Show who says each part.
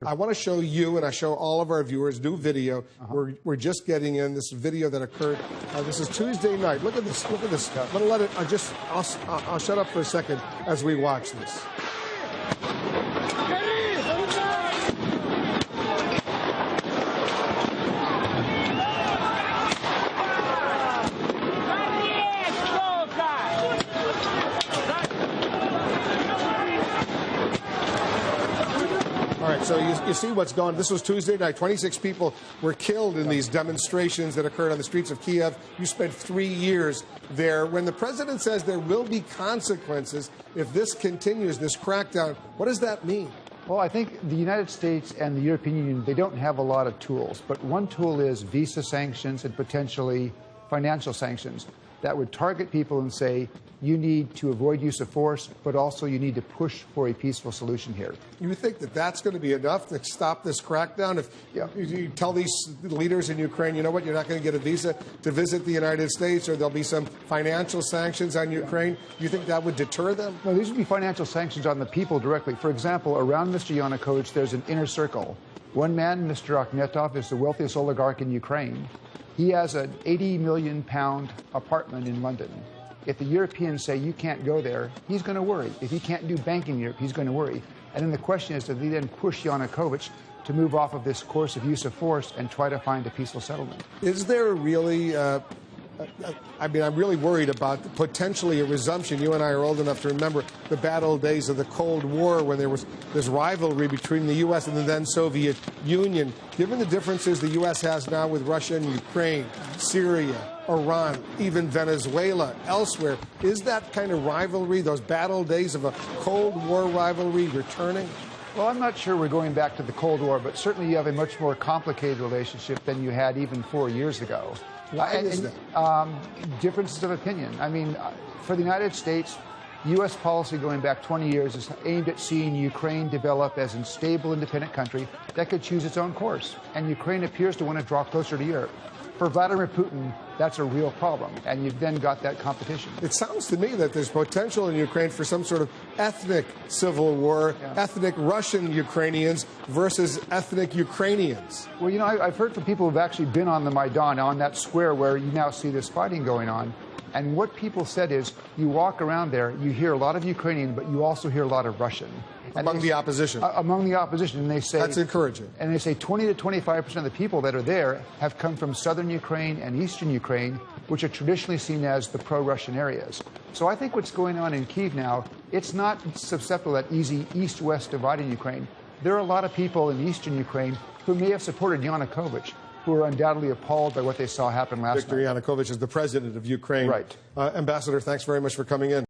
Speaker 1: I want to show you, and I show all of our viewers, new video. We're just getting in this video that occurred. This is Tuesday night. Look at this. Look at this. I'm going to let it. I'll shut up for a second as we watch this. All right, so you see what's going on. This was Tuesday night. 26 people were killed in these demonstrations that occurred on the streets of Kiev. You spent 3 years there. When the president says there will be consequences if this continues, this crackdown, what does that mean?
Speaker 2: Well, I think the United States and the European Union, they don't have a lot of tools. But one tool is visa sanctions and potentially financial sanctions that would target people and say, you need to avoid use of force, but also you need to push for a peaceful solution here.
Speaker 1: You think that that's going to be enough to stop this crackdown? If you tell these leaders in Ukraine, you know what, you're not going to get a visa to visit the United States, or there'll be some financial sanctions on Ukraine, you think that would deter them?
Speaker 2: No, these would be financial sanctions on the people directly. For example, around Mr. Yanukovych, there's an inner circle. One man, Mr. Akhmetov, is the wealthiest oligarch in Ukraine. He has an £80 million apartment in London. If the Europeans say you can't go there, he's going to worry. If he can't do banking in Europe, he's going to worry. And then the question is, do they then push Yanukovych to move off of this course of use of force and try to find a peaceful settlement?
Speaker 1: Is there really, I'm really worried about potentially a resumption. You and I are old enough to remember the bad old days of the Cold War when there was this rivalry between the U.S. and the then Soviet Union. Given the differences the U.S. has now with Russia and Ukraine, Syria, Iran, even Venezuela, elsewhere, is that kind of rivalry, those bad old days of a Cold War rivalry, returning?
Speaker 2: Well, I'm not sure we're going back to the Cold War, but certainly you have a much more complicated relationship than you had even 4 years ago.
Speaker 1: Why is that?
Speaker 2: Differences of opinion. I mean, for the United States, U.S. policy going back 20 years is aimed at seeing Ukraine develop as a stable, independent country that could choose its own course. And Ukraine appears to want to draw closer to Europe. For Vladimir Putin, that's a real problem, and you've then got that competition.
Speaker 1: It sounds to me that there's potential in Ukraine for some sort of ethnic civil war, ethnic Russian Ukrainians versus ethnic Ukrainians.
Speaker 2: Well, you know, I've heard from people who've actually been on the Maidan, on that square where you now see this fighting going on. And what people said is, you walk around there, you hear a lot of Ukrainian, but you also hear a lot of Russian.
Speaker 1: Among the opposition.
Speaker 2: Among the opposition. And they say...
Speaker 1: That's encouraging.
Speaker 2: And they say 20 to 25% of the people that are there have come from southern Ukraine and eastern Ukraine, which are traditionally seen as the pro-Russian areas. So I think what's going on in Kyiv now, it's not susceptible to that easy east-west divide in Ukraine. There are a lot of people in eastern Ukraine who may have supported Yanukovych, who are undoubtedly appalled by what they saw happen last night.
Speaker 1: Viktor Yanukovych is the president of Ukraine.
Speaker 2: Right.
Speaker 1: Ambassador, thanks very much for coming in.